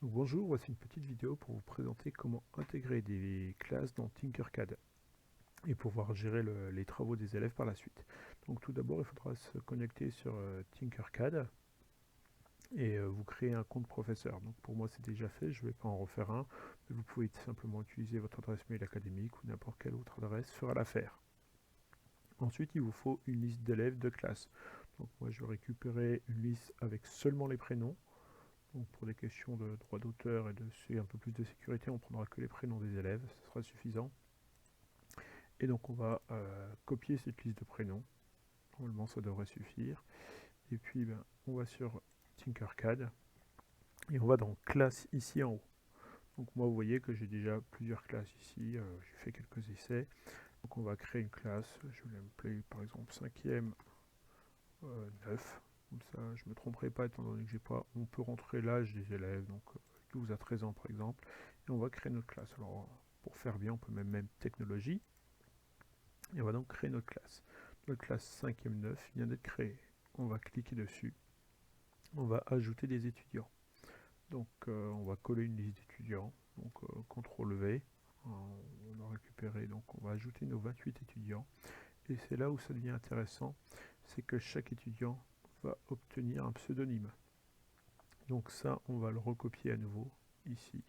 Donc bonjour, voici une petite vidéo pour vous présenter comment intégrer des classes dans Tinkercad et pouvoir gérer les travaux des élèves par la suite. Donc tout d'abord, il faudra se connecter sur Tinkercad et vous créer un compte professeur. Donc pour moi c'est déjà fait, je ne vais pas en refaire un, mais vous pouvez simplement utiliser votre adresse mail académique ou n'importe quelle autre adresse fera l'affaire. Ensuite, il vous faut une liste d'élèves de classe. Donc moi je vais récupérer une liste avec seulement les prénoms. Donc pour des questions de droit d'auteur et un peu plus de sécurité, on prendra que les prénoms des élèves, ce sera suffisant. Et donc on va copier cette liste de prénoms. Normalement ça devrait suffire. Et puis on va sur Tinkercad et on va dans classe ici en haut. Donc moi vous voyez que j'ai déjà plusieurs classes ici, j'ai fait quelques essais. Donc on va créer une classe, je vais l'appeler par exemple 5e 9. Comme ça je ne me tromperai pas étant donné que j'ai pas. On peut rentrer l'âge des élèves, donc 12 à 13 ans par exemple. Et on va créer notre classe. Alors pour faire bien, on peut même technologie. Et on va donc créer notre classe. Notre classe 5e 9 vient d'être créée. On va cliquer dessus. On va ajouter des étudiants. Donc on va coller une liste d'étudiants. Donc CTRL V. On a récupéré, donc on va ajouter nos 28 étudiants. Et c'est là où ça devient intéressant, c'est que chaque étudiant va obtenir un pseudonyme. Donc ça, on va le recopier à nouveau, ici.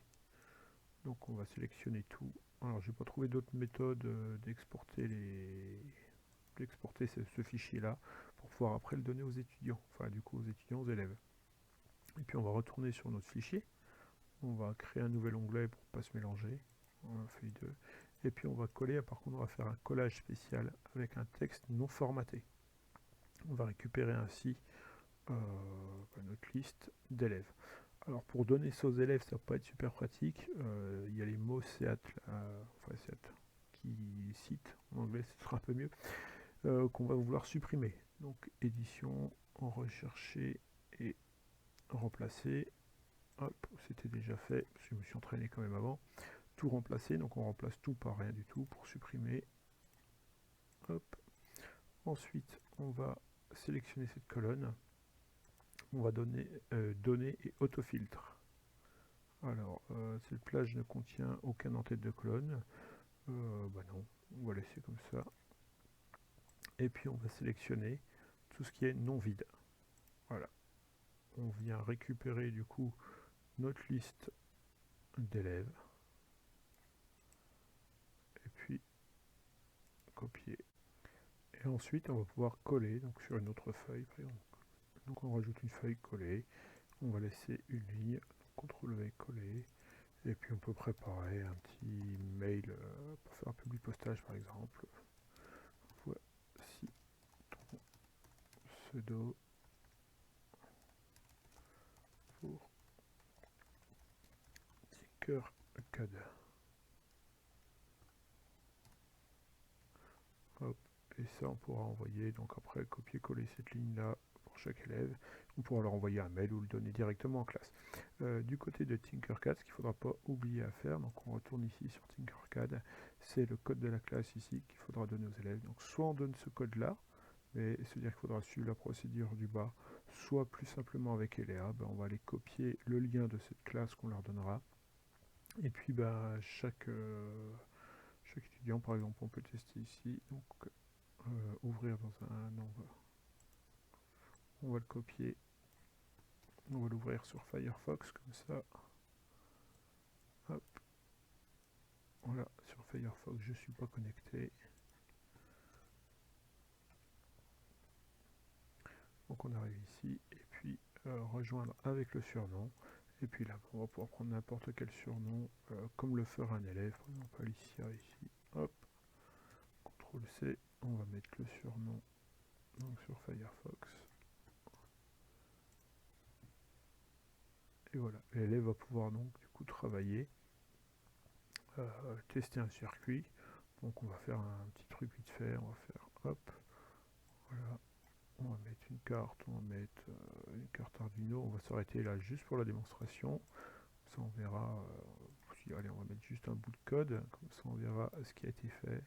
Donc on va sélectionner tout. Alors j'ai pas trouvé d'autre méthode d'exporter ce fichier-là pour pouvoir après le donner aux étudiants. Enfin du coup aux étudiants, aux élèves. Et puis on va retourner sur notre fichier. On va créer un nouvel onglet pour ne pas se mélanger. Feuille 2. Et puis on va coller, par contre on va faire un collage spécial avec un texte non formaté. On va récupérer ainsi notre liste d'élèves. Alors pour donner ça aux élèves, ça va pas être super pratique. Il y a les mots SEAT, qui citent, en anglais ce sera un peu mieux, qu'on va vouloir supprimer. Donc édition, en rechercher et remplacer. Hop, c'était déjà fait, parce que je me suis entraîné quand même avant. Tout remplacer, donc on remplace tout par rien du tout pour supprimer. Hop. Ensuite, on va sélectionner cette colonne. On va donner données et autofiltre. Alors, cette plage ne contient aucun en-tête de colonne. Non, on va laisser comme ça. Et puis on va sélectionner tout ce qui est non vide. Voilà. On vient récupérer du coup notre liste d'élèves. Et puis copier. Et ensuite on va pouvoir coller donc, sur une autre feuille. Donc on rajoute une feuille collée. On va laisser une ligne. CTRL V coller. Et puis on peut préparer un petit mail pour faire un public postage par exemple. Voici ton pseudo pour Tinkercad. Hop, et ça on pourra envoyer, donc après copier-coller cette ligne-là pour chaque élève. On pourra leur envoyer un mail ou le donner directement en classe. Du côté de Tinkercad, ce qu'il ne faudra pas oublier à faire, donc on retourne ici sur Tinkercad, c'est le code de la classe ici qu'il faudra donner aux élèves. Donc soit on donne ce code-là, mais c'est-à-dire qu'il faudra suivre la procédure du bas, soit plus simplement avec Eléa, on va aller copier le lien de cette classe qu'on leur donnera. Et puis chaque étudiant, par exemple, on peut tester ici, donc ouvrir dans un... on va le copier, on va l'ouvrir sur Firefox, comme ça. Hop. Voilà, sur Firefox, je ne suis pas connecté. Donc on arrive ici, et puis rejoindre avec le surnom. Et puis là, on va pouvoir prendre n'importe quel surnom, comme le fera un élève, par exemple Alicia ici. Hop, CTRL C, on va mettre le surnom donc sur Firefox. Et voilà, l'élève va pouvoir donc du coup travailler, tester un circuit. Donc on va faire un petit truc vite fait, on va faire hop, voilà, on va mettre une carte, on va mettre une carte Arduino, on va s'arrêter là juste pour la démonstration. Ça on verra, allez on va mettre juste un bout de code, comme ça on verra ce qui a été fait.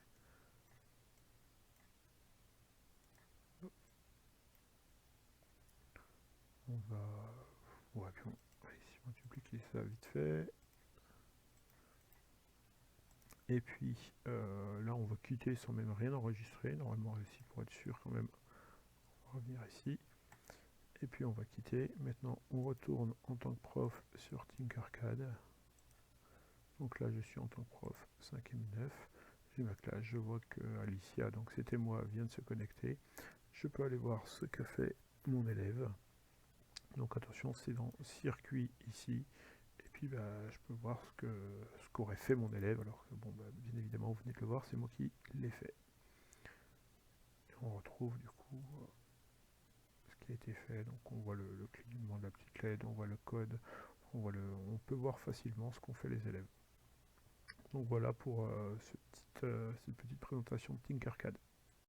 On va, ouais, puis ici on va dupliquer ça, ça vite fait. Et puis là on va quitter sans même rien enregistrer, normalement ici pour être sûr quand même. On va revenir ici. Et puis on va quitter. Maintenant on retourne en tant que prof sur Tinkercad. Donc là je suis en tant que prof 5e 9. J'ai ma classe, je vois que Alicia, donc c'était moi, vient de se connecter. Je peux aller voir ce qu'a fait mon élève. Donc attention, c'est dans circuit ici. Et puis je peux voir ce qu'aurait fait mon élève, alors que bon, bien évidemment vous venez de le voir, c'est moi qui l'ai fait. Et on retrouve du coup ce qui a été fait. Donc on voit le clignement de la petite LED, on voit le code, on peut voir facilement ce qu'ont fait les élèves. Donc voilà pour cette petite présentation de Tinkercad.